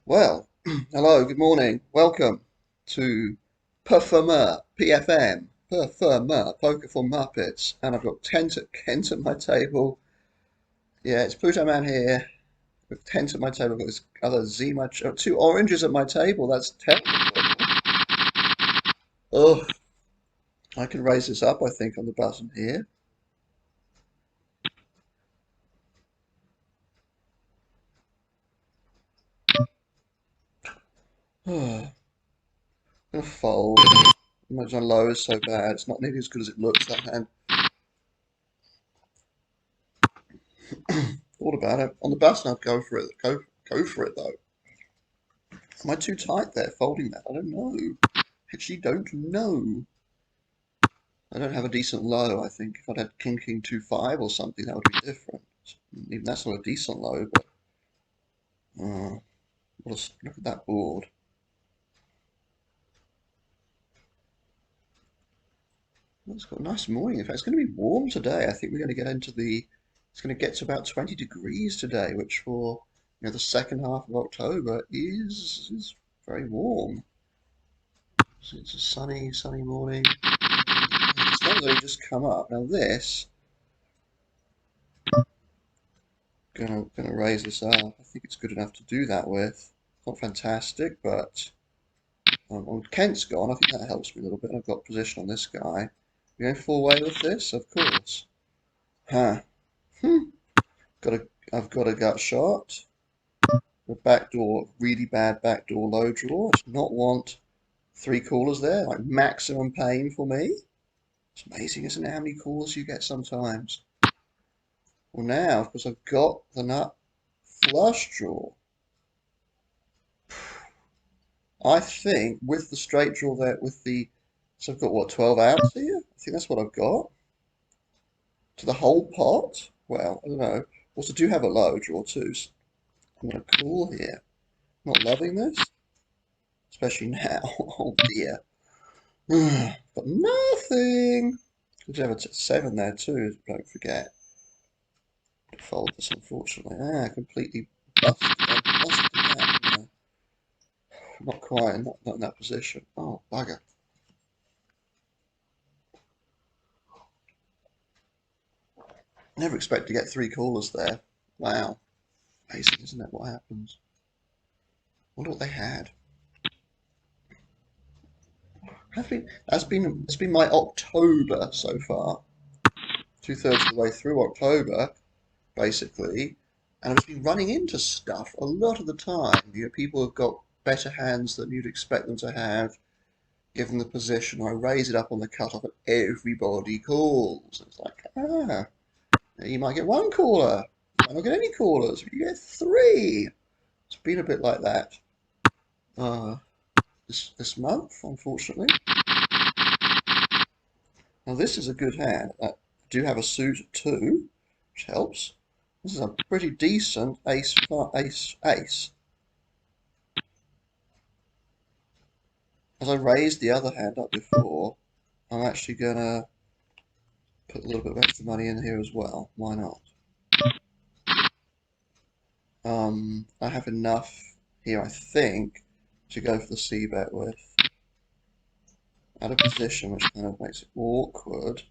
Well, hello, good morning. Welcome to Performer, PFM, Performer, Poker for Muppets. And I've got Kent at my table. Yeah, it's Pluto Man here with Kent at my table. I've got this other two oranges at my table. That's terrible. Oh, I can raise this up, I think, on the button here. Oh, I'm gonna fold. My low is so bad. It's not nearly as good as it looks, that hand. Thought about it. On the button, I'd go for it. Go for it, though. Am I too tight there, folding that? I don't know. Actually, don't know. I don't have a decent low, I think. If I'd had King 2 5 or something, that would be different. Even that's not a decent low, but look at that board. Well, it's got a nice morning. In fact, it's going to be warm today. I think we're going to get into it's going to get to about 20 degrees today, which for the second half of October is very warm. So it's a sunny morning. The sun's only just come up. Now this. Gonna raise this up. I think it's good enough to do that with. Not fantastic, but well, Kent's gone. I think that helps me a little bit. I've got position on this guy. You going full way with this? Of course. Huh. Hmm. I've got a gut shot. A backdoor, really bad backdoor low draw. I do not want 3 callers there. Like maximum pain for me. It's amazing, isn't it, how many callers you get sometimes? Well, now, because I've got the nut flush draw. I think with the straight draw there, so I've got what, 12 outs here? I think that's what I've got. To the whole pot? Well, I don't know. Also, do have a low draw too. So I'm going to call here. Not loving this, especially now. Oh dear. Got nothing. Could have a 7 there too, don't forget. Fold this, unfortunately. Completely busted that. Not quite, not in that position. Oh, bugger. Never expect to get 3 callers there. Wow. Amazing, isn't it, what happens? Wonder what they had. It's been my October so far. 2/3 of the way through October, basically. And I've been running into stuff a lot of the time. People have got better hands than you'd expect them to have, given the position. I raise it up on the cutoff and everybody calls. It's like, you might get 1 caller. You might not get any callers, but you get 3. It's been a bit like that this month, unfortunately. Now this is a good hand. I do have a suit too, which helps. This is a pretty decent ace. As I raised the other hand up before, I'm actually gonna put a little bit of extra money in here as well. Why not? I have enough here, I think, to go for the C bet with. At a position which kind of makes it awkward.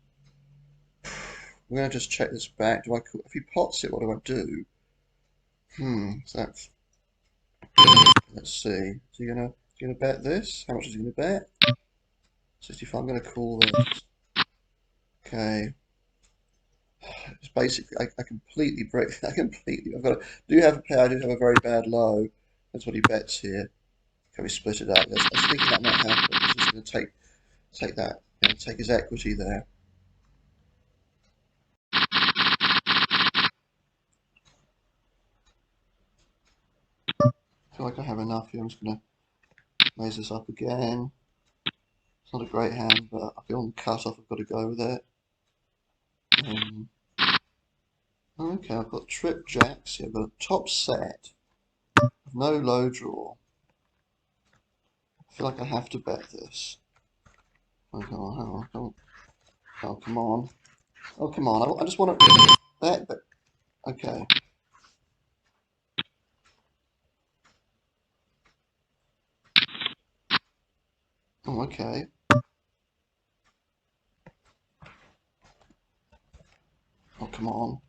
I'm going to just check this back. If he pots it, what do I do? So that's, let's see. Is he gonna bet this? How much is he gonna bet? 65. I'm gonna call this. Okay. It's basically I completely break. I've got do have a pair. I do have a very bad low. That's what he bets here. Can we split it up? I was thinking that might happen. He's just gonna take that. Take his equity there. I feel like I have enough here. I'm just gonna raise this up again. It's not a great hand, but I feel on the cutoff I've got to go with it. Okay, I've got trip jacks here. I've got a top set with no low draw. I feel like I have to bet this. Oh, come on, oh, come on. Oh, come on. I just want to bet, but okay. Oh, okay. Oh, come on.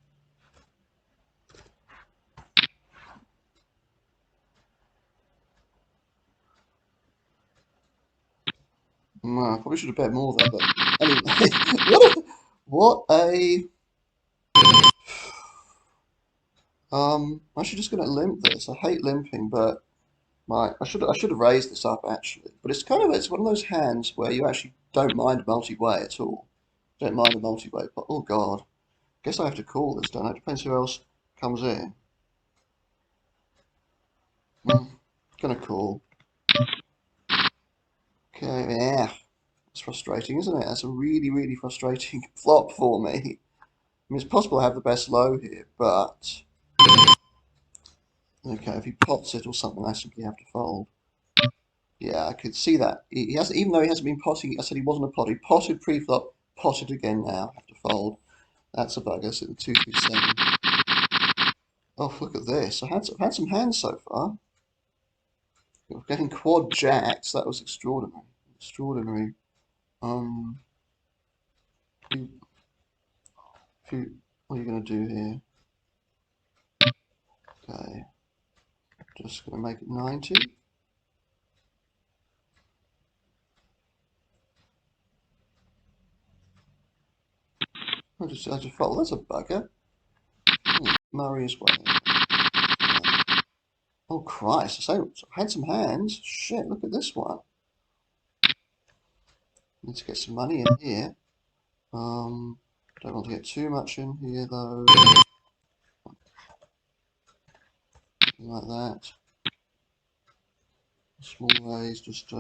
I probably should have bet more there, but anyway, what a I'm actually just gonna limp this. I hate limping, but I should have raised this up actually. But it's one of those hands where you actually don't mind multi-way at all. Don't mind a multi-way, but oh god. Guess I have to call this, don't I? Depends who else comes in. Gonna call. Okay, yeah. It's frustrating, isn't it? That's a really, really frustrating flop for me. I mean, it's possible I have the best low here, but okay, if he pots it or something, I simply have to fold. Yeah, I could see that. He hasn't, even though he hasn't been potting. I said he wasn't a pot. He potted pre-flop, potted again now. Have to fold. That's a bugger. So the 2-3-7. Oh, look at this. I've had some hands so far. We're getting quad jacks. That was extraordinary. Extraordinary. Um, who, what are you going to do here? Okay, just going to make it 90. I just fold. That's a bugger. Murray as well. Oh Christ! So I had some hands. Shit! Look at this one. Need to get some money in here. Don't want to get too much in here though. Like that. Small raise, just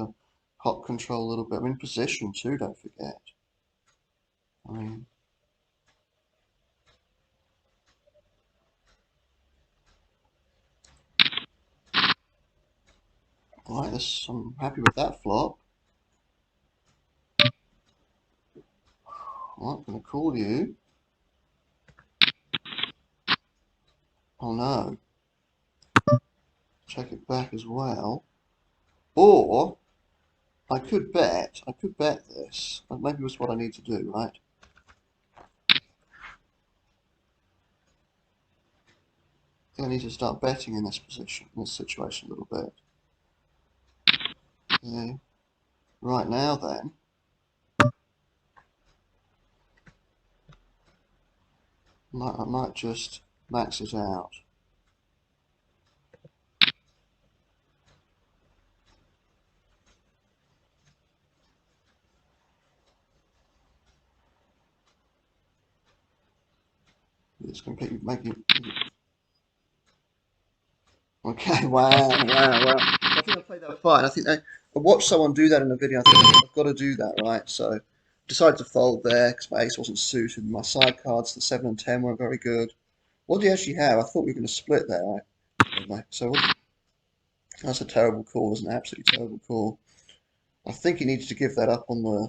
hot control a little bit. I'm in position too, don't forget. I mean, right, I'm happy with that flop. Right, I'm going to call you. Oh no. Check it back as well. Or I could bet this. Maybe that's what I need to do, right? I think I need to start betting in this position, in this situation a little bit. Okay. Right now then, I might just max it out. It's completely making. Okay, wow. I think I played that fine. I watched someone do that in a video. I think I've got to do that, right? So decided to fold there because my ace wasn't suited. My side cards, the 7 and 10, weren't very good. What do you actually have? I thought we were going to split there, right? Anyway, so that's a terrible call. It's an absolutely terrible call. I think he needs to give that up on the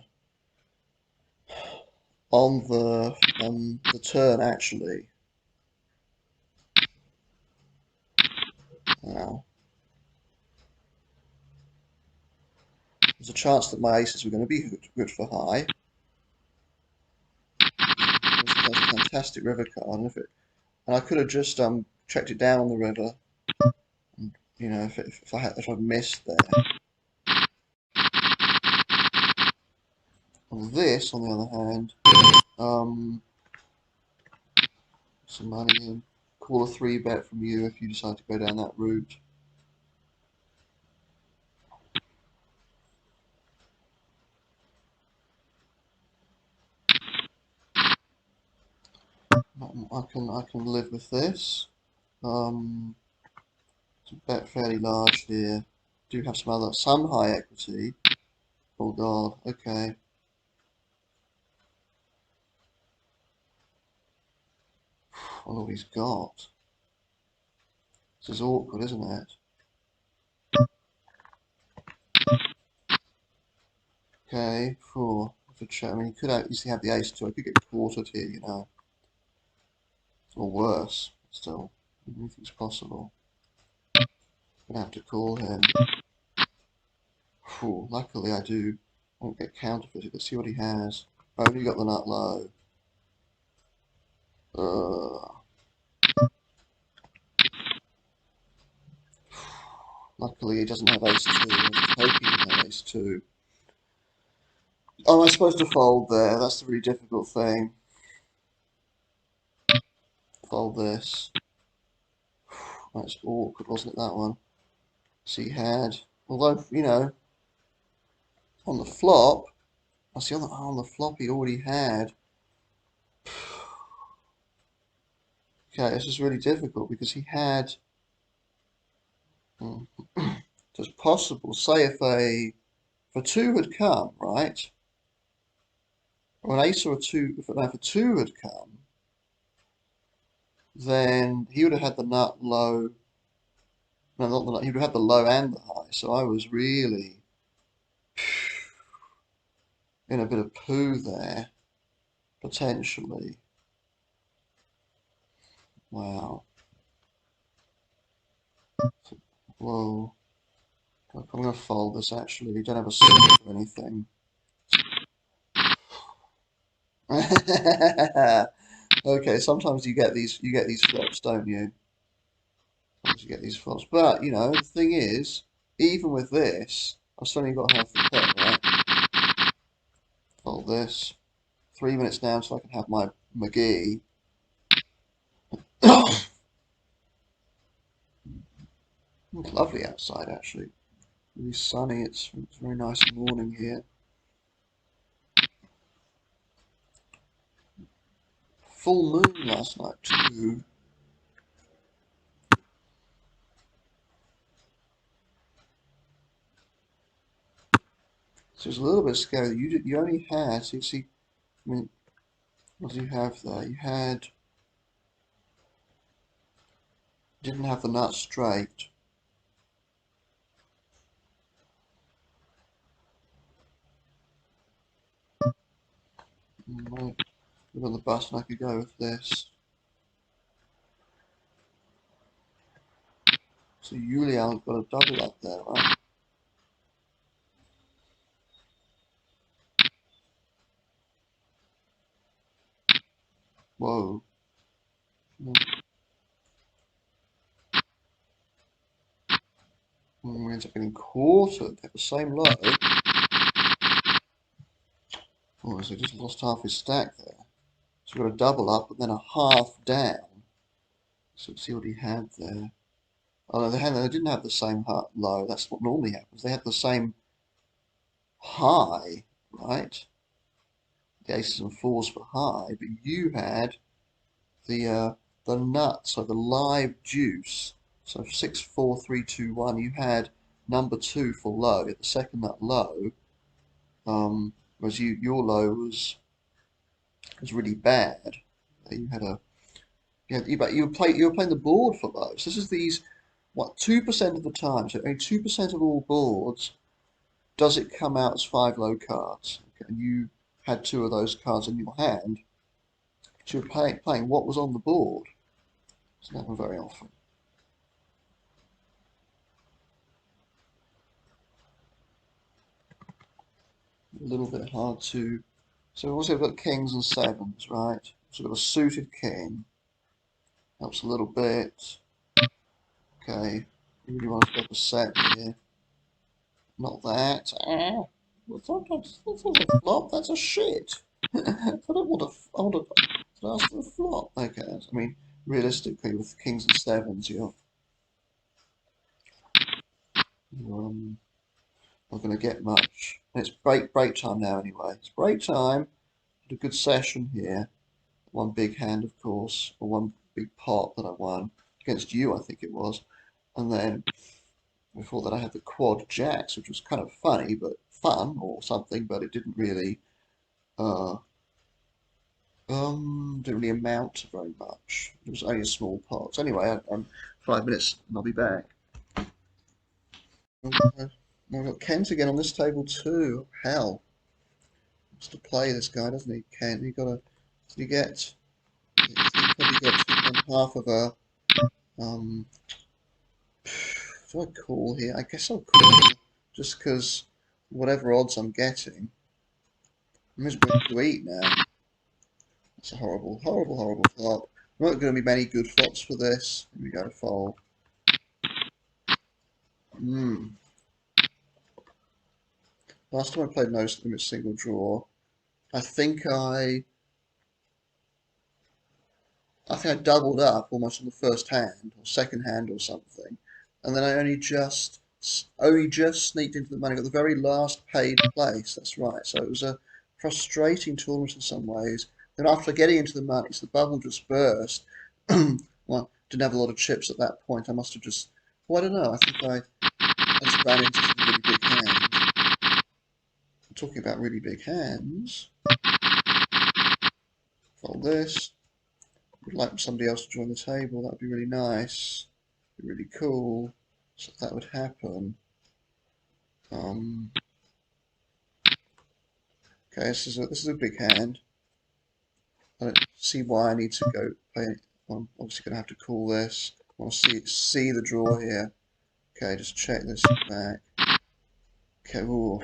turn actually. Wow. There's a chance that my aces were going to be good for high. That's a fantastic river card, and I could have just checked it down on the river. And, you know, if I'd missed there. Well, this, on the other hand, some money in. Call a 3-bet from you if you decide to go down that route. I can live with this. To bet fairly large here. Do have some high equity. Oh god, okay. I wonder what he's got. This is awkward, isn't it? Okay, four. For check. I mean, he could easily have the ace too. I could get quartered here, you know. Or worse, still. Anything's possible. Gonna have to call him. Luckily I do Won't get counterfeited. Let's see what he has. Only got the nut low. Luckily, he doesn't have ace 2. I was hoping he had ace 2. Oh, am I supposed to fold there? That's the really difficult thing. Fold this. That's awkward, wasn't it, that one? So he had, although, you know, on the flop, I see on the flop he already had. Okay, this is really difficult because he had. So it's possible, say if a 2 had come, right? Or an ace or a 2, if a 2 had come, then he would have had the nut low. No, not the nut, he would have had the low and the high. So I was really in a bit of poo there, potentially. Wow. Whoa. I'm going to fold this actually. You don't have a suit or anything. Okay, sometimes you get these flops, don't you? Sometimes you get these flops. But, you know, the thing is, even with this, I've still only got half the pot, right? Fold this. 3 minutes down so I can have my McGee. It's lovely outside, actually. Really sunny. It's a very nice morning here. Full moon last night, too. So it's a little bit scary. You only had, so you see, I mean, what do you have there? You didn't have the nut straight. Right. Put on the bus and I could go with this. So Julian's got a double up there, right? Whoa. We ends up getting quartered at the same low. Oh, so he just lost half his stack there. So we've got a double up and then a half down. So let's see what he had there. Oh, no, they didn't have the same low. That's what normally happens. They had the same high, right? The aces and fours for high, but you had the nut, so the live juice. So 6, 4, 3, 2, 1. You had number 2 for low. At the second nut low, whereas your low was really bad. You had a you were playing the board for lows. This is these what 2% of the time. So only 2% of all boards does it come out as 5 low cards. Okay, and you had 2 of those cards in your hand. So you were playing what was on the board. It's never very often. A little bit hard to. So we've also got kings and sevens, right? So we've got a suited king. Helps a little bit. Okay. You really want to get the set here. Not that. Ah, that's not a flop, that's a shit. I don't want to. I want to ask for a flop. Okay, I mean, realistically, with kings and sevens, you're not going to get much. And it's break time now anyway. It's break time. Had a good session here. One big hand, of course, or one big pot that I won against you, I think it was. And then before that, I had the quad jacks, which was kind of funny, but fun or something, but it didn't really, uh, didn't really amount to very much. It was only a small pot. So anyway, I'm 5 minutes and I'll be back. I've got Kent again on this table too. Hell, wants to play this guy, doesn't he? Kent, you gotta, you get, you probably get 2.5 of a, what do I call here? I guess I'll call just because whatever odds I'm getting. I'm just going to eat now. That's a horrible, horrible, horrible flop. Not going to be many good flops for this. Here we go, fold. Last time I played no limit single draw, I think I doubled up almost on the first hand or second hand or something, and then I only just sneaked into the money. Got the very last paid place. That's right. So it was a frustrating tournament in some ways. Then after getting into the money, so the bubble just burst. Well, didn't have a lot of chips at that point. I must have just, well, I don't know. I think I just ran into some really big hands. I'm talking about really big hands. Fold this. Would like somebody else to join the table. That would be really nice. Be really cool. So that would happen. Okay, this is a big hand. I don't see why I need to go play. I'm obviously going to have to call this. I want to see the draw here. Okay, just check this back. Okay, ooh,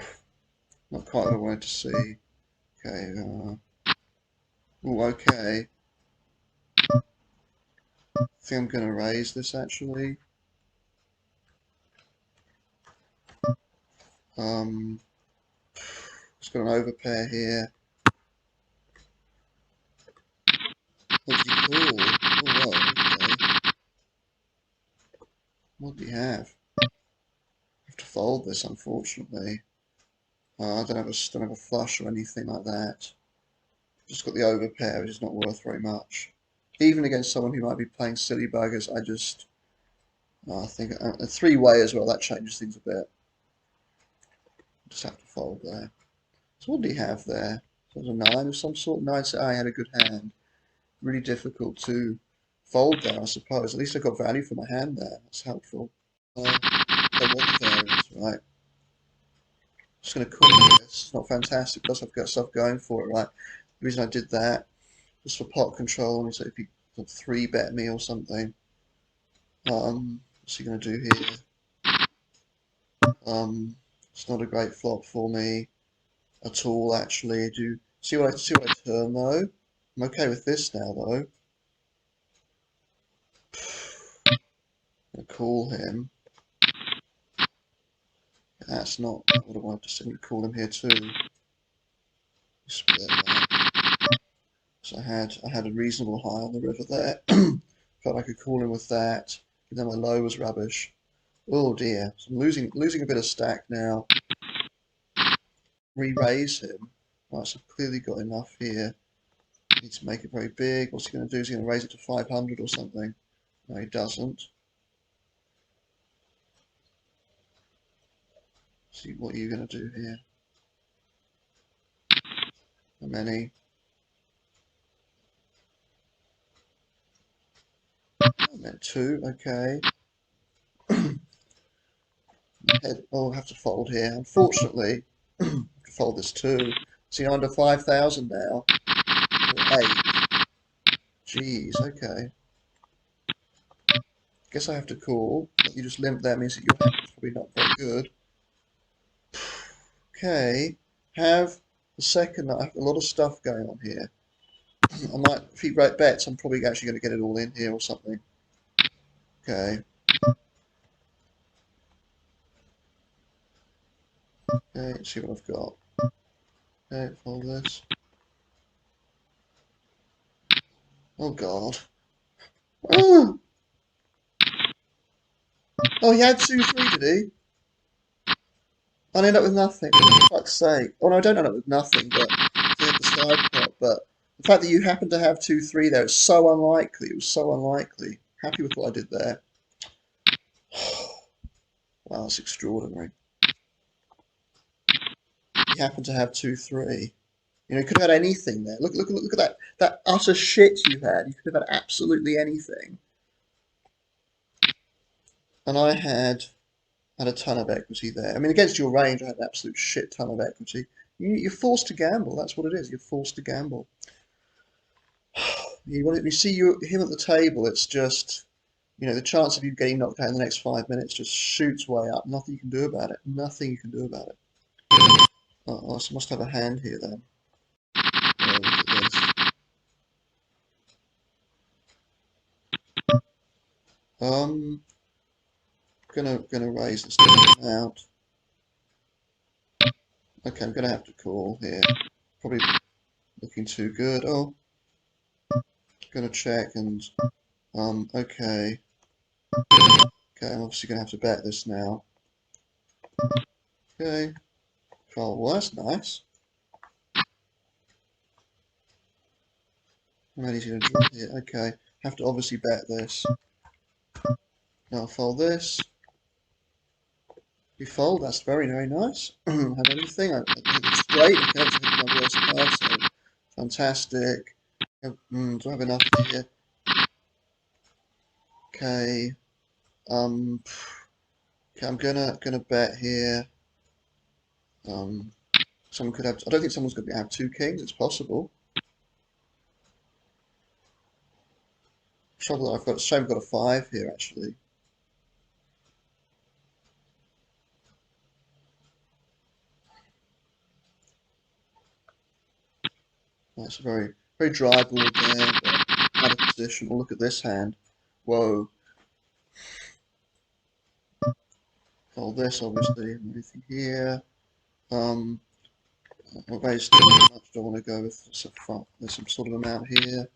not quite what I wanted to see. Okay, ooh, okay. I think I'm going to raise this actually. It's got an overpair here. What do you call? Oh, well, okay. What do you have? I have to fold this, unfortunately. I don't have a flush or anything like that. Just got the overpair, which is not worth very much. Even against someone who might be playing silly buggers, I think a three-way as well, that changes things a bit. Just have to fold there. So what do you have there? So there's a 9 of some sort. 9 said I had a good hand. Really difficult to fold there, I suppose. At least I got value for my hand there. That's helpful. I want the variance, right? Just going to call this. It's not fantastic, plus I've got stuff going for it, right? The reason I did that was for pot control, and so if you could 3-bet me or something. What's he going to do here? It's not a great flop for me at all, actually. Do see what I turn though. I'm okay with this now though. I'm gonna call him. That's not what I wanted to say. I'm gonna call him here too. Split that. So I had a reasonable high on the river there. Felt I could call him with that. And then my low was rubbish. Oh dear. So I'm losing a bit of stack now. Re-raise him. Right, so I've clearly got enough here. Need to make it very big. What's he going to do? Is he going to raise it to 500 or something? No, he doesn't. See what you're going to do here. How many? I meant 2. Okay. I'll have to fold here. Unfortunately, I have to fold this too. See, under 5,000 now. 8. Jeez. Okay. Guess I have to call. You just limp there means that your hand's probably not very good. Okay. Have the second. I have a lot of stuff going on here. I might, if he bets, I'm probably actually going to get it all in here or something. Okay. Okay, let's see what I've got. Okay, fold this. Oh God. Oh! Oh, he had 2-3, did he? I end up with nothing. For fuck's sake. Oh no, I don't end up with nothing, but he had the side pot. But the fact that you happen to have 2-3 there, it's so unlikely. It was so unlikely. Happy with what I did there. Wow, that's extraordinary. He happened to have 2-3. You know, you could have had anything there. Look at that utter shit you had. You could have had absolutely anything. And I had a ton of equity there. I mean, against your range, I had an absolute shit ton of equity. You're forced to gamble. That's what it is. You're forced to gamble. You see him at the table. It's just, you know, the chance of you getting knocked out in the next 5 minutes just shoots way up. Nothing you can do about it. Nothing you can do about it. Oh, I must have a hand here then. Oh, look at this. Gonna raise this amount. Okay, I'm gonna have to call here. Probably looking too good. Oh, gonna check and okay. Okay, I'm obviously gonna have to bet this now. Okay. Call. Well, that's nice. How many's gonna draw here? Okay. Have to obviously bet this. Now I'll fold this. You fold. That's very, very nice. Have anything? I think it's great. Okay, that's my worst card. So fantastic. Do I have enough here? Okay. Um. Okay, I'm gonna bet here. Um. Someone could have. I don't think someone's going to have two kings. It's possible. Trouble that I've got. Shame I've got a five here actually. That's a very, very dry board there, but out of position. Well, look at this hand. Whoa. Fold this, obviously. Anything here. Um, I've raised too much. Don't want to go with there's some sort of amount here.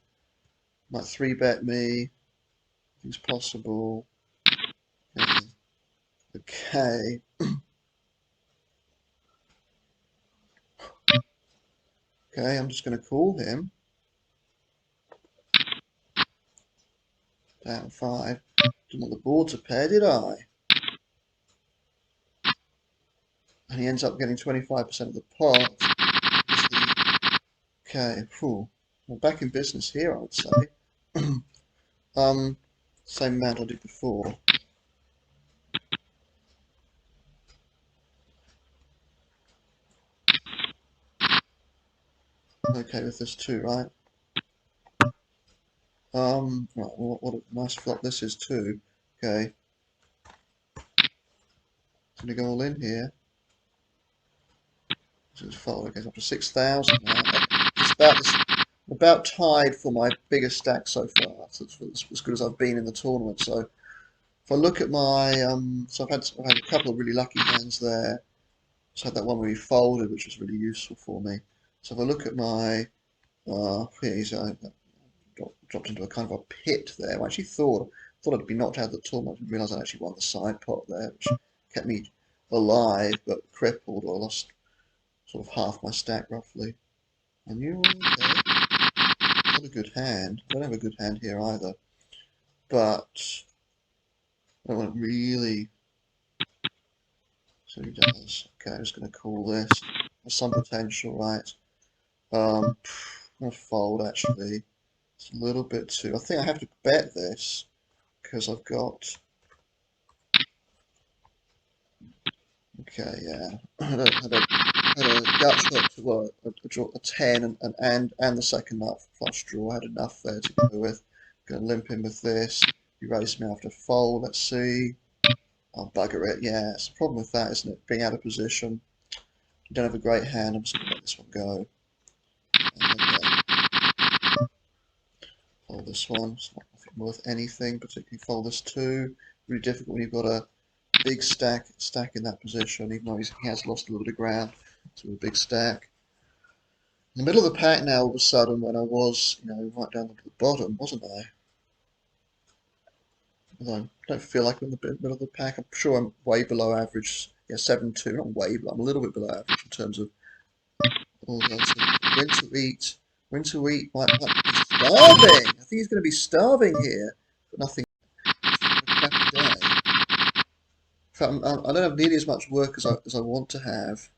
Might three bet me. Things possible. Okay. Okay. Okay, I'm just going to call him. Down five. Didn't want the board to pair, did I? And he ends up getting 25% of the pot. Okay, whew. Well, back in business here, I would say. Same amount I did before. Okay with this too, right? Right, what a nice flop this is too. Okay. It's gonna go all in here. So it's fold. Okay, it's up to 6,000 now. It's about tied for my biggest stack so far. So it's as good as I've been in the tournament. So if I look at my so I've had a couple of really lucky hands there. So I had that one where he folded, which was really useful for me. So if I look at my here's dropped into a kind of a pit there. I actually thought I'd be knocked out of the tournament. I didn't realise I actually won the side pot there, which kept me alive but crippled. I lost sort of half my stack roughly. And you okay? Not a good hand. I don't have a good hand here either. But I don't want really. So he does. Okay, I'm just going to call this. There's some potential, right? I'm going to fold actually. It's a little bit too. I think I have to bet this because I've got. Okay, yeah. I had a gut shot to a 10 and the second nut flush draw. I had enough there to go with. Gonna limp in with this. You raise me after fold. Let's see. I'll bugger it. Yeah, it's the problem with that, isn't it? Being out of position. You don't have a great hand. I'm just gonna let this one go. Okay. Fold this one. It's not worth anything. Particularly fold this too. Really difficult when you've got a big stack in that position, even though he has lost a little bit of ground to a big stack. In the middle of the pack now, all of a sudden, when I was, right down to the bottom, wasn't I? Although I don't feel like I'm in the middle of the pack. I'm sure I'm way below average. Yeah, 7-2, not way below. I'm a little bit below average in terms of all that. When to eat. When to eat might be starving. I think he's going to be starving here. But nothing. Crappy day. In fact, I don't have nearly as much work as I want to have.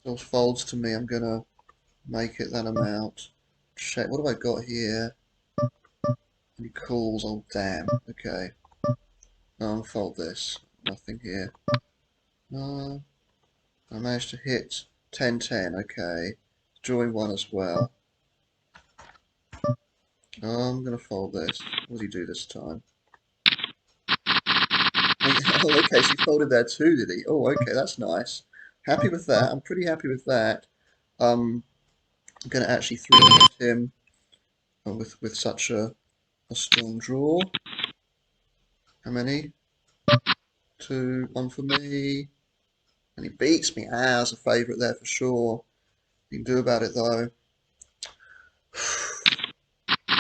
Those folds to me, I'm gonna make it that amount. Check, what have I got here? Any calls? Oh damn, okay. I'll fold this. Nothing here. I managed to hit 10-10, okay. Drawing one as well. I'm gonna fold this. What does he do this time? Oh, okay, so he folded there too, did he? Oh, okay, that's nice. happy with that. I'm pretty happy with that. I'm going to actually three-bet him with such a strong draw. How many? Two, one for me. And he beats me. As a favourite there for sure. You can do about it though.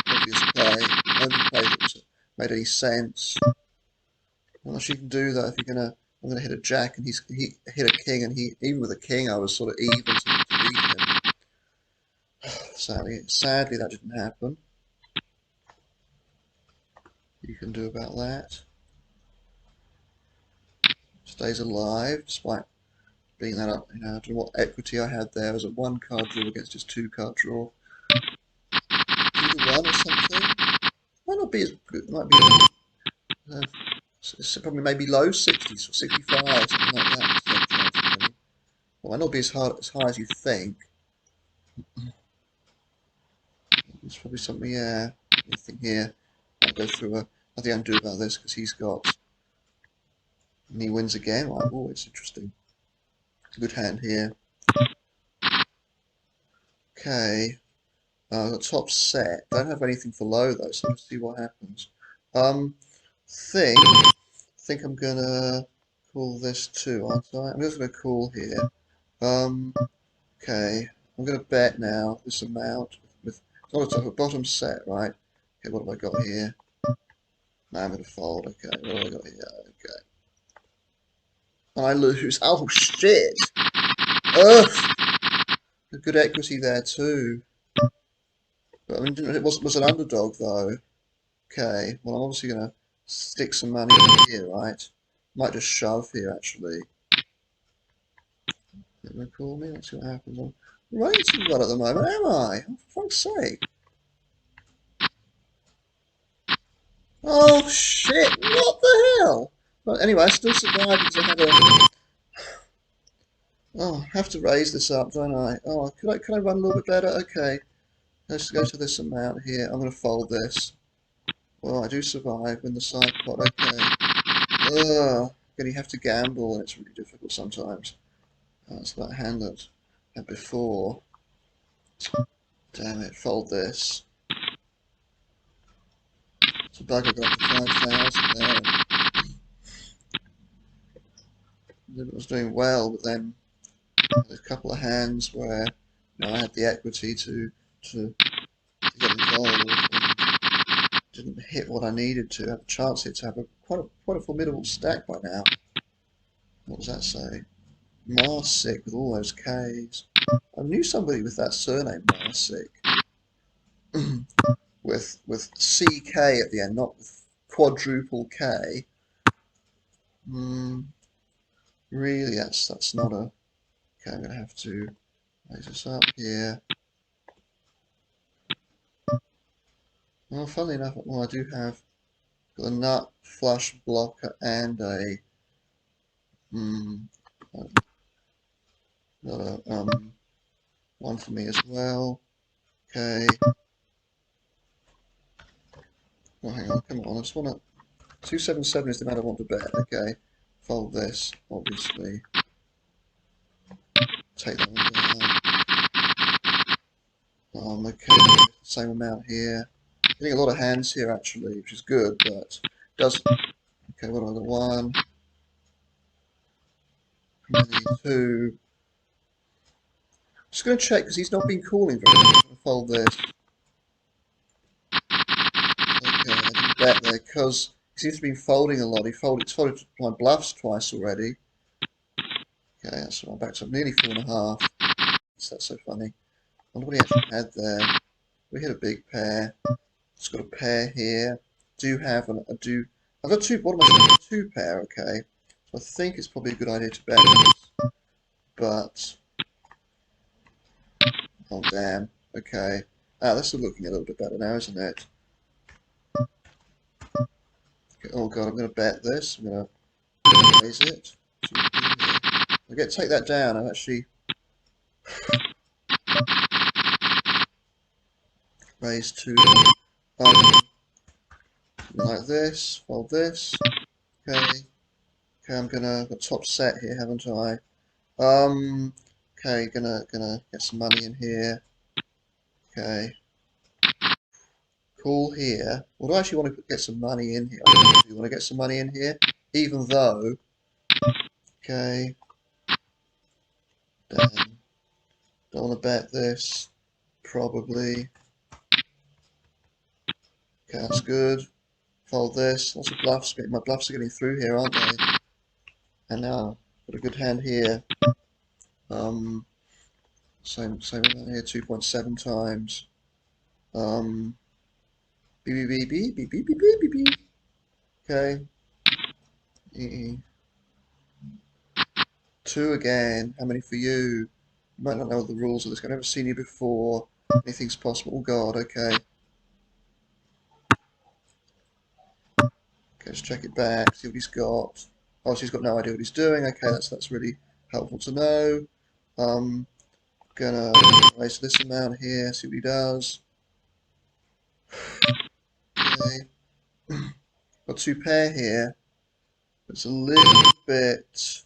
Obvious play. Only play that was made any sense. Unless you can do that if you're gonna. I'm gonna hit a jack and he hit a king and he even with a king I was sort of even to beat him. Sadly that didn't happen. You can do about that. Stays alive despite being that up. You know, I don't know what equity I had there. It was a 1-card draw against his 2-card draw. Either one or something. Might not be as good. Might be probably maybe low 60s or 65, something like that. Well, might not be as high as you think. It's probably something. Yeah, anything here. I'll go through a. I think I can do about this because he's got. And he wins again. Right, oh, it's interesting. It's a good hand here. Okay. The top set. Don't have anything for low though, so let's see what happens. Think I'm gonna call this 2, aren't I? I'm just gonna call here. Okay. I'm gonna bet now this amount with it's not a bottom set, right? Okay, what have I got here? Now I'm gonna fold. Okay, what have I got here? Okay. And I lose. Oh shit! Ugh! A good equity there too. But I mean, it was an underdog though. Okay, well I'm obviously gonna stick some money in here, right? Might just shove here actually. They're gonna call me. Let's see what happens. I'm rating well at the moment, am I? Oh, for fuck's sake! Oh shit! What the hell? But anyway, I still survived because I had a. Oh, I have to raise this up, don't I? Oh, could I run a little bit better? Okay, let's go to this amount here. I'm gonna fold this. Well, I do survive in the side pot. Okay. Ugh. Again, you have to gamble, and it's really difficult sometimes. That's that hand that I had before. Damn it! Fold this. It's a bugger got to 5,000 there. It was doing well, but then there's a couple of hands where I had the equity to get involved and didn't hit what I needed to have a chance here to have quite a formidable stack by now. What does that say? Marsick with all those Ks. I knew somebody with that surname, Marsick, with CK at the end, not with quadruple K. Really, that's not a. Okay, I'm gonna have to raise this up here. Well, funnily enough, well, I do have a nut, flush, blocker, and a got a one for me as well. Okay. Oh, hang on, come on. I just want to. 277 is the amount I want to bet. Okay. Fold this, obviously. Take that one down. Okay. Same amount here. Getting a lot of hands here actually, which is good, but does. Okay, what have I got? 1, 2. Just going to check because he's not been calling very much. I'm going to fold this. Okay, I didn't bet there because he seems to be folding a lot. It's folded my bluffs twice already. Okay, that's right, back to nearly 4.5. That's so funny. I wonder what he actually had there. We hit a big pair. It's got a pair here. I've got two, what am I saying? 2 pair, okay. So I think it's probably a good idea to bet this. But, oh damn, okay. Ah, this is looking a little bit better now, isn't it? Okay, oh god, I'm going to bet this. I'm going to raise it. I get to take that down. I've actually raised 2. Like this, fold this. Okay. Okay, I've got top set here, haven't I? Okay, gonna get some money in here. Okay. Call here. Well, do I actually want to get some money in here? I do want to get some money in here, even though. Okay. Damn. Don't want to bet this. Probably. Okay, that's good. Fold this. Lots of bluffs. My bluffs are getting through here, aren't they? And now, got a good hand here. Um, same amount here. 2.7 times. Beep beep beep beep beep beep beep beep beep. Okay. Two again. How many for you? You might not know the rules of this. I've never seen you before. Anything's possible. Oh God. Okay. Okay. Let's check it back. See what he's got. Oh, so he's got no idea what he's doing. Okay. That's really helpful to know. Gonna raise this amount here. See what he does. Okay. Got two pair here. It's a little bit.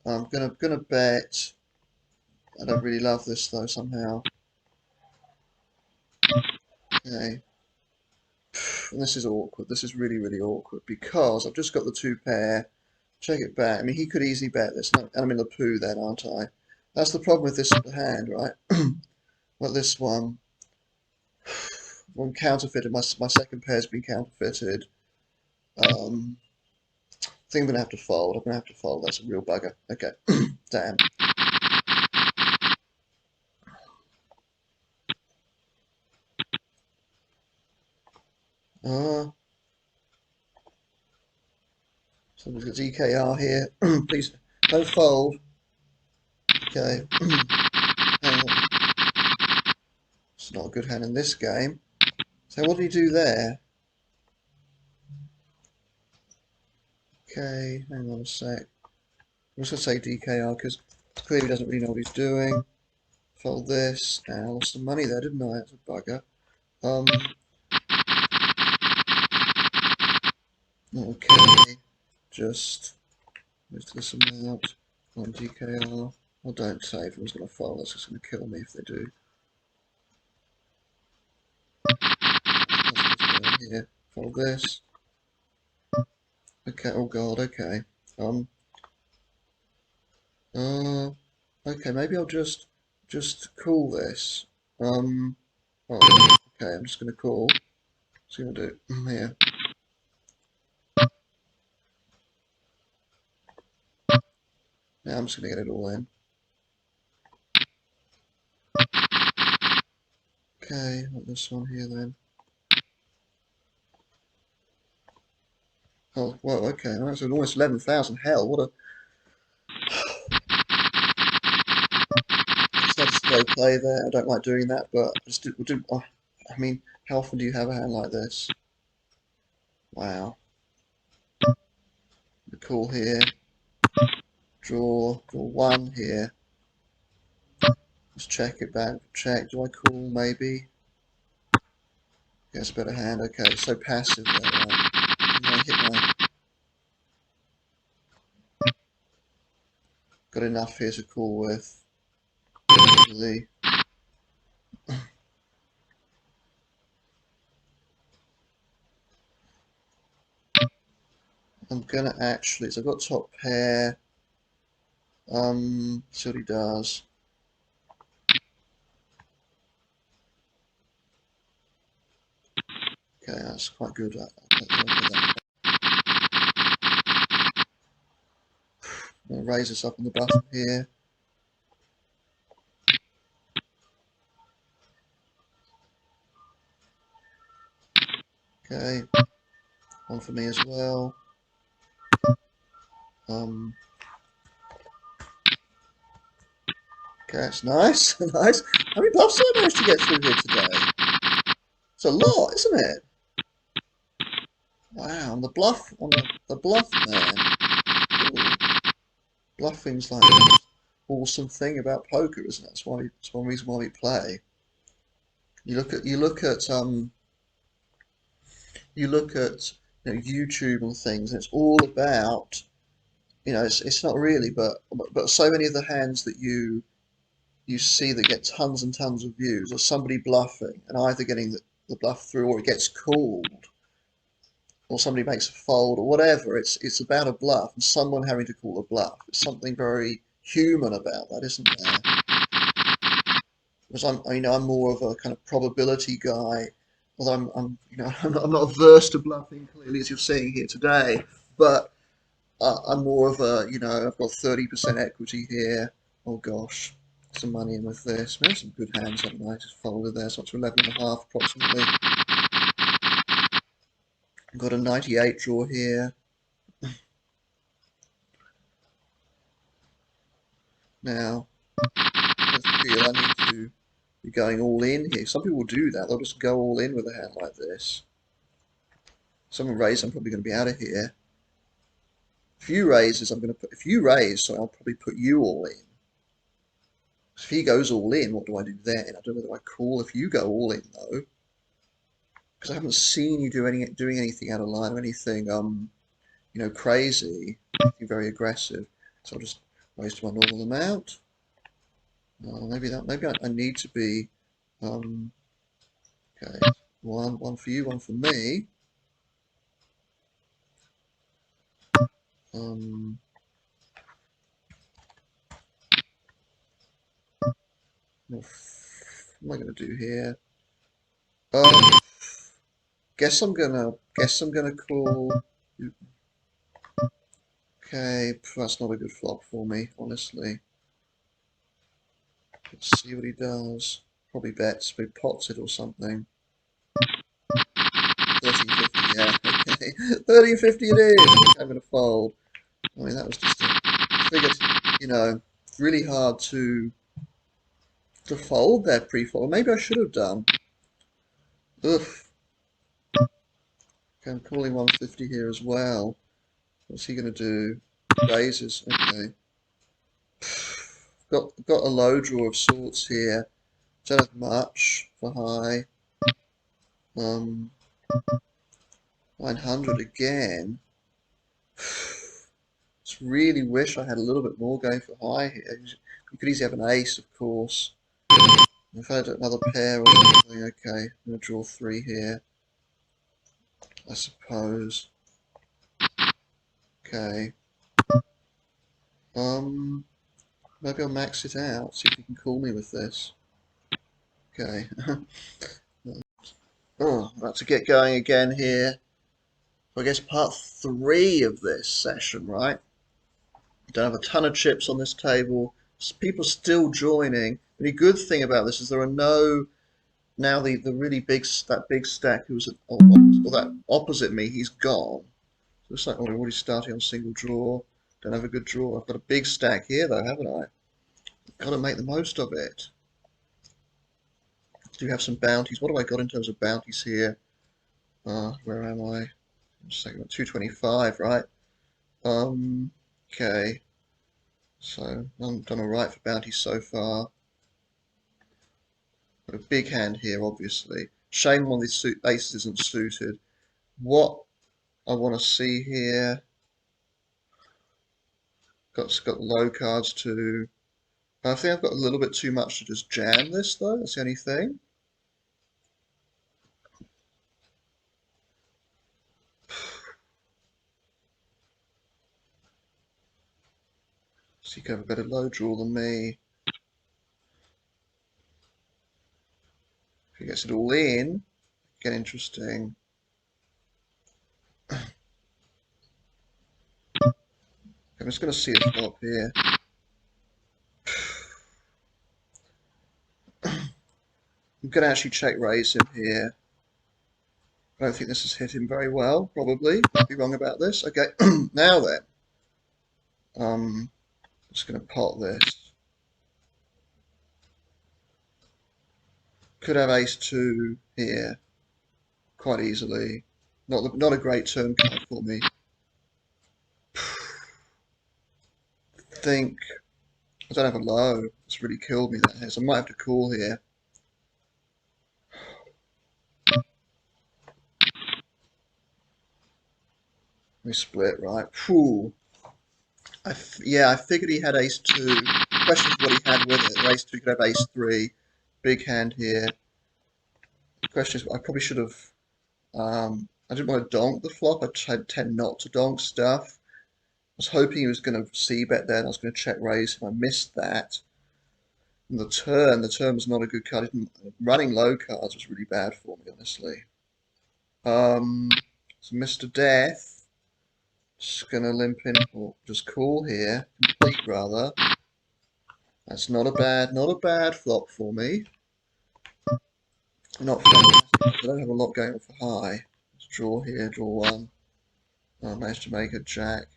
I'm gonna bet. I don't really love this though somehow. Okay. And this is awkward. This is really, really awkward because I've just got the two pair. Check it back. I mean, he could easily bet this, and I'm in the poo then, aren't I? That's the problem with this hand, right? Well, this one, counterfeited. My second pair's been counterfeited. I think I'm gonna have to fold. I'm gonna have to fold. That's a real bugger. Okay, damn. Uh, Somebody's got DKR here. Please don't fold. Okay. It's not a good hand in this game. So what do you do there? Okay, hang on a sec. I'm just going to say DKR because clearly he doesn't really know what he's doing. Fold this, and I lost some money there, didn't I? That's a bugger. Okay, just move to this amount on DKR. Well, don't say if I was going to fold, that's just going to kill me if they do. Here, fold this. Okay, oh god, okay. Okay, maybe I'll just call this. Oh, okay, I'm just gonna call. What's gonna do here? Now I'm just gonna get it all in. Okay, like this one here then. Oh, well, okay, that's almost 11,000. Hell, what a that's slow play there. I don't like doing that, but I just do. Oh, I mean, how often do you have a hand like this? Wow. The call here. Draw one here. Let's check it back. Check. Do I call maybe? Yes, better hand. Okay, so passive there. Right? I hit my. Got enough here to call with. Really. I'm gonna actually. So I've got top pair. See what he does. Okay, that's quite good. I'm gonna raise this up on the button here. Okay, one for me as well. Okay, that's nice, nice. How many buffs did I manage to get through here today? It's a lot, isn't it? Wow, and the bluff on the bluff man. Ooh, bluffing's like the awesome thing about poker, isn't it? That's one reason why we play. You look at YouTube and things, and it's all about you know, it's not really, but so many of the hands that you see that get tons and tons of views, or somebody bluffing and either getting the bluff through, or it gets called, or somebody makes a fold, or whatever. It's about a bluff and someone having to call a bluff. It's something very human about that, isn't there? Because I'm more of a kind of probability guy. Although I'm not averse to bluffing, clearly, as you're seeing here today. But I'm more of a, I've got 30% equity here. Oh gosh, some money in with this. Maybe some good hands, haven't I? Just folded there, so up to 11.5 approximately. I've got a 98 draw here. Now, I feel I need to be going all in here. Some people do that. They'll just go all in with a hand like this. Someone raise, I'm probably going to be out of here. If you raises, if you raise, so I'll probably put you all in. If he goes all in, what do I do then? I don't know whether I call if you go all in though, because I haven't seen you doing anything out of line or anything, crazy, anything very aggressive. So I'll just raise to my normal amount. Maybe I need to be, okay, one for you, one for me. What am I going to do here? Guess I'm gonna call. Okay, that's not a good flop for me, honestly. Let's see what he does. Probably bets, maybe pots it or something. 1350, yeah, okay. 1350 it is. I'm gonna fold. I mean, that was just I figured, really hard to fold that pre-flop. Maybe I should have done. Ugh. Okay, I'm calling 150 here as well. What's he gonna do? Raises. Okay. Got a low draw of sorts here. Don't have much for high. 900 again. Just really wish I had a little bit more going for high here. You could easily have an ace, of course. If I had another pair or something, okay. I'm going to draw 3 here, I suppose. Okay. Maybe I'll max it out, see if you can call me with this. Okay. Oh, about to get going again here. I guess part 3 of this session, right? Don't have a ton of chips on this table. People still joining. The good thing about this is there are no now the really that big stack who was or that opposite me. He's gone. So it's like, oh, we're already starting on single draw. Don't have a good draw. I've got a big stack here though, haven't I? Got to make the most of it. Do have some bounties? What have I got in terms of bounties here? Where am I? Just a second, 225, right? Okay. So I've done all right for bounties so far. Got a big hand here, obviously. Shame one of these aces isn't suited. What I want to see here, got low cards too. I think I've got a little bit too much to just jam this though. That's the only thing. So you can have a better low draw than me. If he gets it all in, get interesting. I'm just going to see a flop here. I'm going to actually check raise him here. I don't think this has hit him very well, probably. Might be wrong about this. Okay, now then. Just going to pot this. Could have ace 2 here quite easily. Not a great turn card for me. Think I don't have a low. It's really killed me, that has. I might have to call here. We split, right? Phew. Yeah, I figured he had ace two. Question is what he had with it. Ace two, could have ace three. Big hand here. Question is, I probably should have. I didn't want to donk the flop. I tend not to donk stuff. I was hoping he was going to c bet there, and I was going to check raise, and I missed that. And the turn was not a good card. Running low cards was really bad for me, honestly. So Mr. Death just gonna limp in, or just call here, complete rather. That's not a bad flop for me. Not fantastic. I don't have a lot going on for high. Let's draw here, draw one. I managed to make a jack.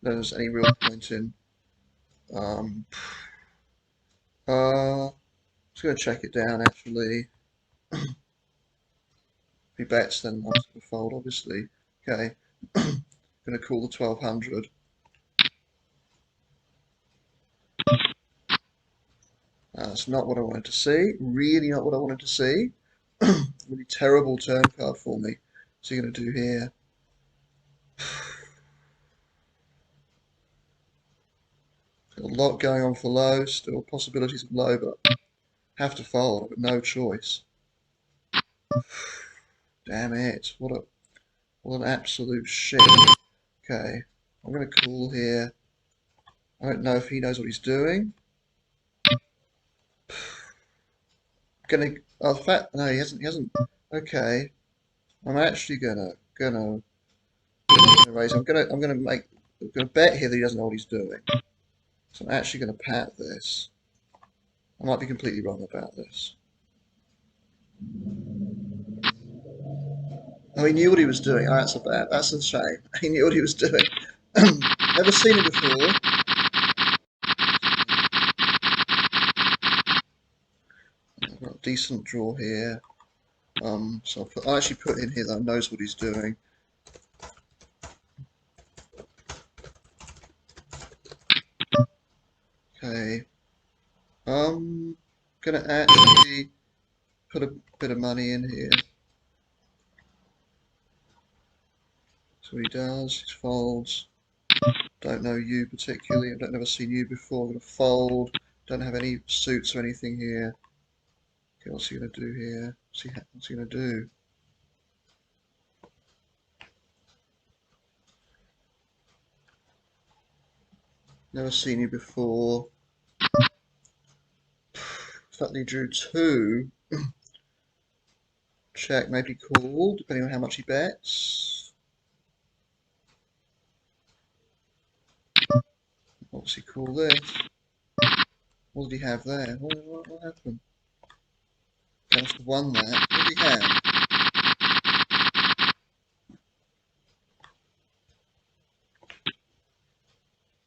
There's any real point in. Um, just gonna check it down actually. If he bets, then I'm just gonna fold, obviously. Okay, gonna call the 1200. That's not what I wanted to see. Really not what I wanted to see. Really terrible turn card for me. What's he gonna do here? Got a lot going on for low. Still possibilities of low, but have to fold. But no choice. Damn it! What an absolute shit. Okay, I'm gonna call here. I don't know if he knows what he's doing. Gonna. Oh, the fact. No, he hasn't. He hasn't. Okay, I'm actually gonna raise. I'm gonna bet here that he doesn't know what he's doing. So I'm actually gonna pat this. I might be completely wrong about this. Oh, he knew what he was doing. Oh, that's a shame. He knew what he was doing. Never seen it before. I've got a decent draw here. So I'll actually put in here that knows what he's doing. Okay. Gonna actually put a bit of money in here. So he does. He folds. Don't know you particularly. I've never seen you before. I'm gonna fold. Don't have any suits or anything here. Okay, what's he gonna do here? What's he gonna do? Never seen you before. The fact that he drew two. Check, maybe call, depending on how much he bets. Obviously call this. What did he have there? What happened? He must have won that. What did he have?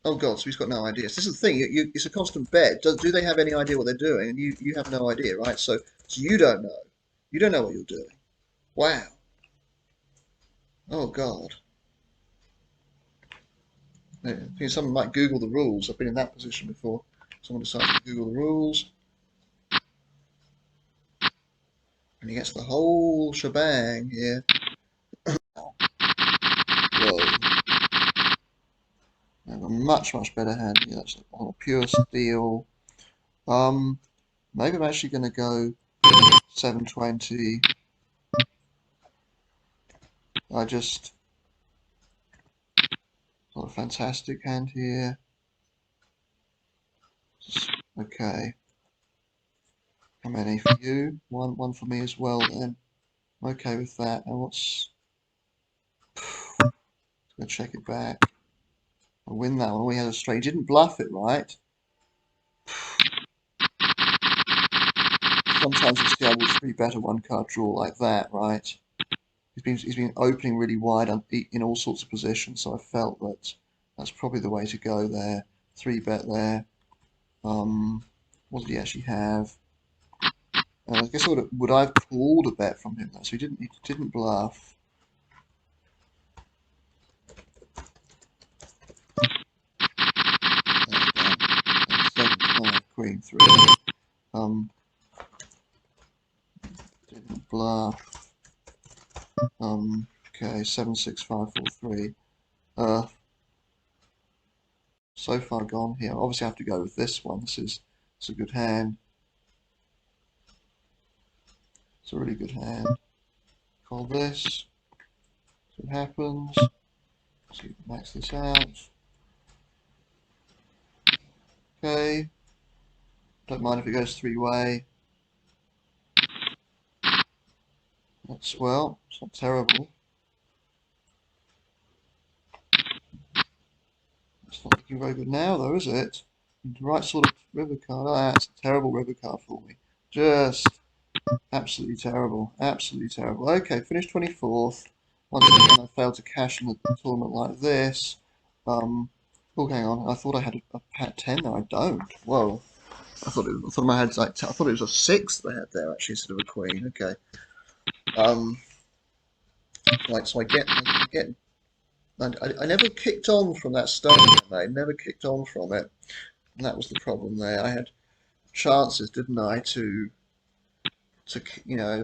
Oh god, so he's got no idea. So this is the thing, it's a constant bet. Do they have any idea what they're doing? And you have no idea, right? So you don't know. You don't know what you're doing. Wow. Oh god. I think someone might Google the rules. I've been in that position before. Someone decides to Google the rules. And he gets the whole shebang here. Whoa. I have a much better hand here. That's on a pure steel. Maybe I'm actually going to go 720. I just got a fantastic hand here. Okay. How many for you? One for me as well then. I'm okay with that. And what's... Let's check it back. I win that one. We had a straight. He didn't bluff it, right? Sometimes you see I would be better one card draw like that, right? He's been opening really wide in all sorts of positions, so I felt that that's probably the way to go there. 3-bet there. What did he actually have? I guess would I have called a bet from him though? So he didn't bluff. Queen 3. Didn't bluff. Okay, 7 6 5 4 3. so far gone here. Obviously, I have to go with this one. It's a good hand. It's a really good hand. Call this. See what happens. So you can max this out. Okay. Don't mind if it goes three-way. That's, well, it's not terrible. It's not looking very good now, though, is it? The right sort of river card. Oh, that's a terrible river card for me. Just absolutely terrible. Absolutely terrible. Okay, finished 24th. Once again, I failed to cash in a tournament like this. Oh, hang on. I thought I had a pat 10 there. I don't. Whoa. I thought my head's like. I thought it was a 6 that I had there actually instead of a queen. Okay. Right. So I get. I never kicked on from that start I made. Never kicked on from it, and that was the problem there. I had chances, didn't I, to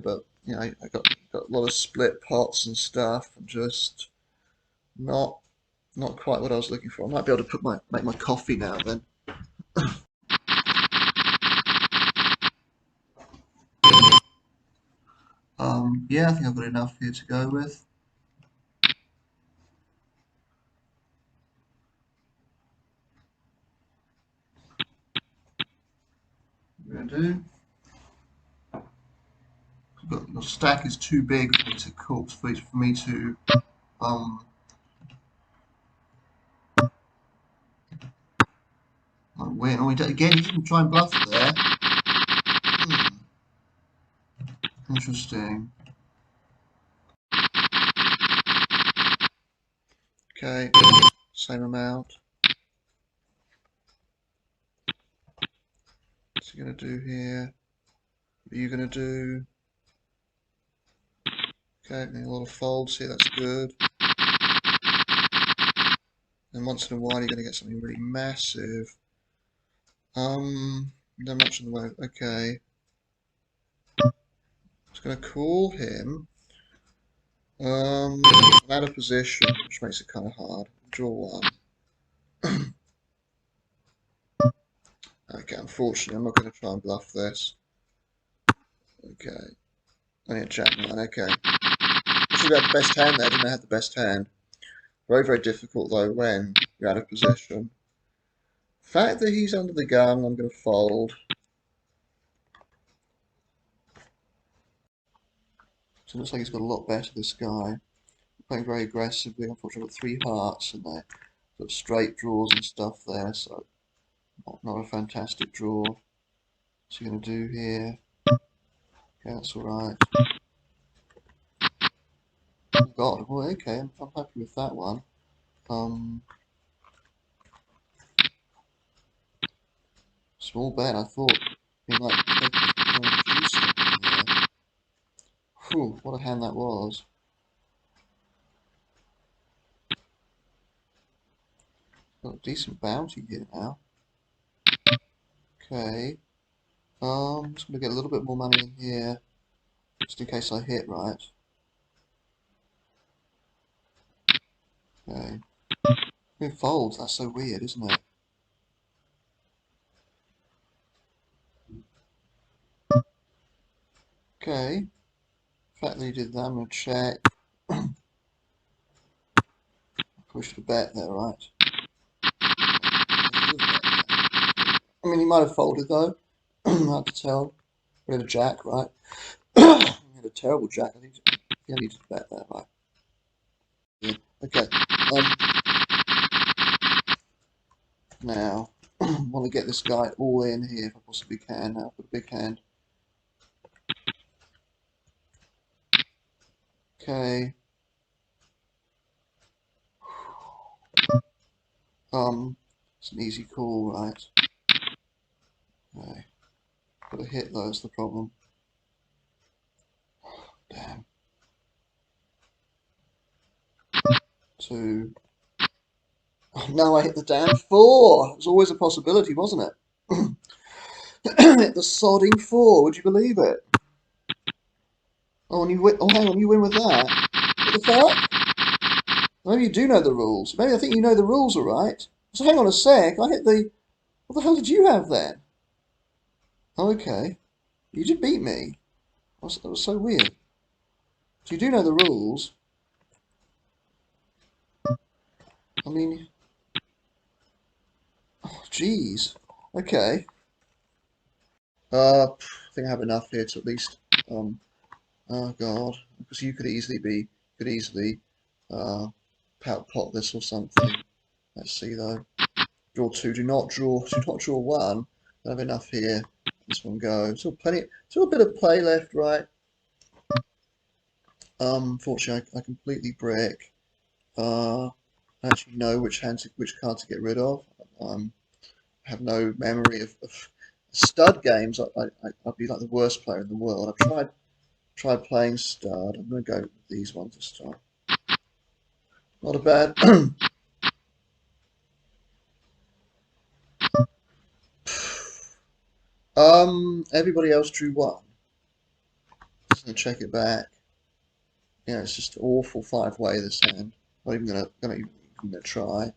but I got a lot of split pots and stuff, and just not quite what I was looking for. I might be able to make my coffee now then. Yeah, I think I've got enough here to go with. What I'm gonna do. The stack is too big for me to cook, for me to win. Oh, again, he didn't try and bluff there. Interesting. Okay, same amount. What's he going to do here? What are you going to do? Okay, a lot of folds here, that's good. And once in a while you're going to get something really massive. Not much in the way. Okay. It's going to call him. I'm out of position, which makes it kind of hard. Draw one. Okay, unfortunately, I'm not going to try and bluff this. Okay. I need a jack nine. Okay. I should have had the best hand there. Didn't I have the best hand? Very, very difficult though when you're out of position. The fact that he's under the gun, I'm going to fold. So it looks like he's got a lot better, this guy. Playing very aggressively. Unfortunately, I've got three hearts and they're sort of straight draws and stuff there, so not a fantastic draw. What's he going to do here? Okay, that's alright. Oh God, well, okay, I'm happy with that one. Small bet, I thought he might take a Whew, what a hand that was. Got a decent bounty here now. Okay. Just gonna get a little bit more money in here, just in case I hit right. Okay. It folds, that's so weird, isn't it? Okay. The fact that he did that, I'm gonna check. Push the bet there, right? I mean, he might have folded though. Hard to tell. We had a jack, right? We had a terrible jack. I think he needed to bet there, right? Yeah. Okay. Now, I want to get this guy all in here if I possibly can. Now, with a big hand. Okay. It's an easy call, right? Okay. Got to hit though, that's the problem. Damn. 2. Oh, no, I hit the damn 4. It was always a possibility, wasn't it? Hit the sodding 4. Would you believe it? Oh, and you win. Oh, hang on, you win with that. What the fuck? Maybe you do know the rules. Maybe I think you know the rules, all right. So hang on a sec. I hit the. What the hell did you have then? Oh, okay. You did beat me. That was so weird. So you do know the rules. I mean, oh, jeez. Okay. I think I have enough here to at least. Oh God, because you could easily, uh, pot this or something. Let's see though. Draw two. Do not draw. Do not draw one. I have enough here. This one go. Still plenty. Still a bit of play left, right? Fortunately, I completely brick. I actually know which card to get rid of. I have no memory of stud games. I'd be like the worst player in the world. I've tried playing stud. I'm going to go with these ones this time. Not a bad. Everybody else drew one. Just gonna check it back. Yeah, it's just awful five-way this hand. Not even gonna try.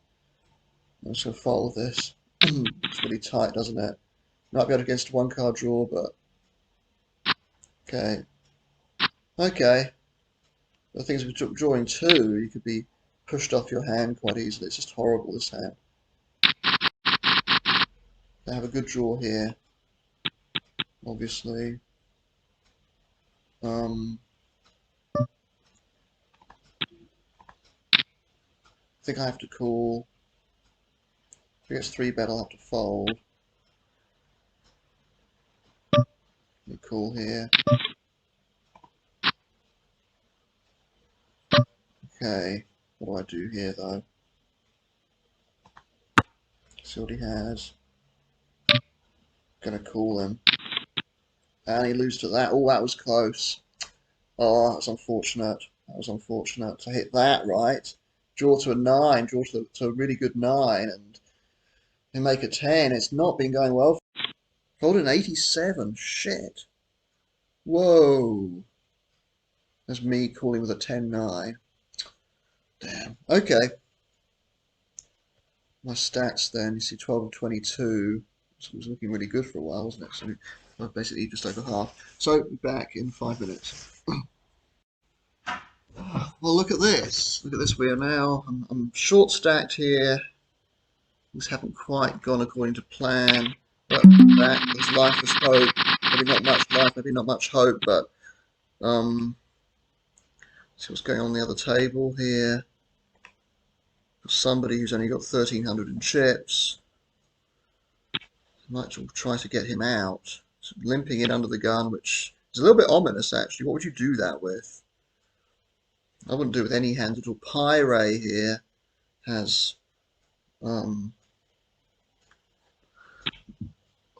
I'm just gonna follow this. It's really tight, doesn't it? Might be able to against one card draw, but okay. Okay. The thing is, with drawing two, you could be pushed off your hand quite easily. It's just horrible, this hand. I have a good draw here, obviously. I think I have to call. If it gets three bet, I'll have to fold. Call here. Okay. What do I do here, though? See what he has. Gonna call him. And he loses to that. Oh, that was close. Oh, that's unfortunate. That was unfortunate to hit that right. Draw to a 9, draw to a really good 9, and make a 10. It's not been going well. Fold an 87. Shit. Whoa. That's me calling with a 10-9. Damn. Okay. My stats then, you see 12 and 22. So it was looking really good for a while, wasn't it? So I'm basically just over half. So back in 5 minutes. Well, look at this. Look at this. We are now. I'm short stacked here. Things haven't quite gone according to plan. But back. There's life, there's hope. Maybe not much life, maybe not much hope, but see what's going on the other table here. Somebody who's only got 1,300 in chips. Might try to get him out. So limping in under the gun, which is a little bit ominous actually. What would you do that with? I wouldn't do it with any hand at all. Pyre here has a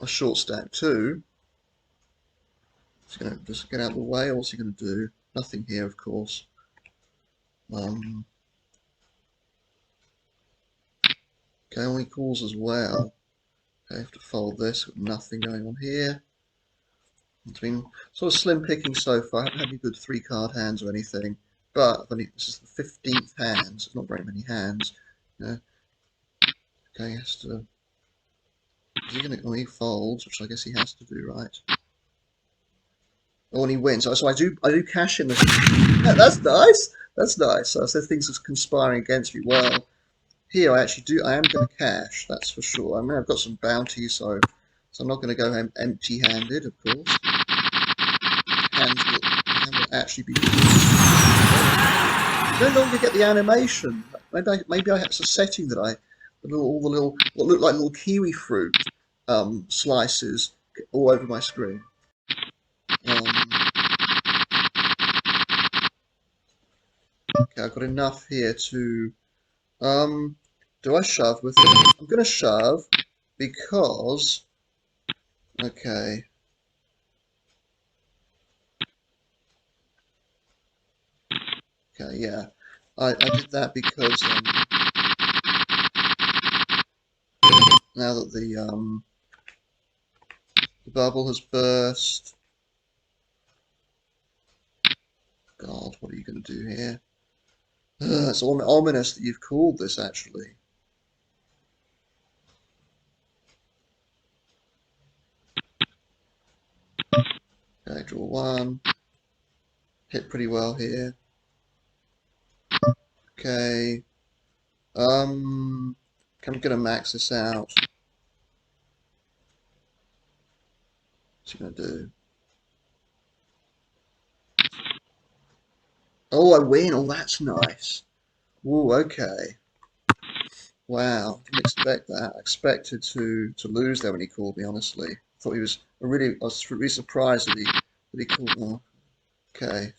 short stack too. He's going to just get out of the way. What's he going to do? Nothing here, of course. Okay, only calls as well. Okay, I have to fold this with nothing going on here. It's been sort of slim picking so far. I haven't had any good 3-card hands or anything. But this is the 15th hand, so it's not very many hands. Okay, he has to. Is he going to? Oh, he folds, which I guess he has to do, right? Oh, and he wins. So I do cash in this. Yeah, that's nice. That's nice. So I said things are conspiring against me. Well, here I actually do. I am going to cash. That's for sure. I mean, I've got some bounties, so I'm not going to go home empty-handed, of course. Hands will actually be. I no longer get the animation. Maybe I have a setting that all the little what look like little kiwi fruit slices all over my screen. Okay, I've got enough here to. Do I shove with it? I'm going to shove because. Okay. Okay, yeah. I did that because now that the bubble has burst. God, what are you going to do here? It's ominous that you've called this actually. Okay, draw one. Hit pretty well here. Okay. I'm gonna max this out. What's he gonna do? Oh, I win. Oh, that's nice. Oh, okay. Wow, didn't expect that. I expected to lose there when he called me, honestly. I thought he was I was really surprised that he called me. Okay.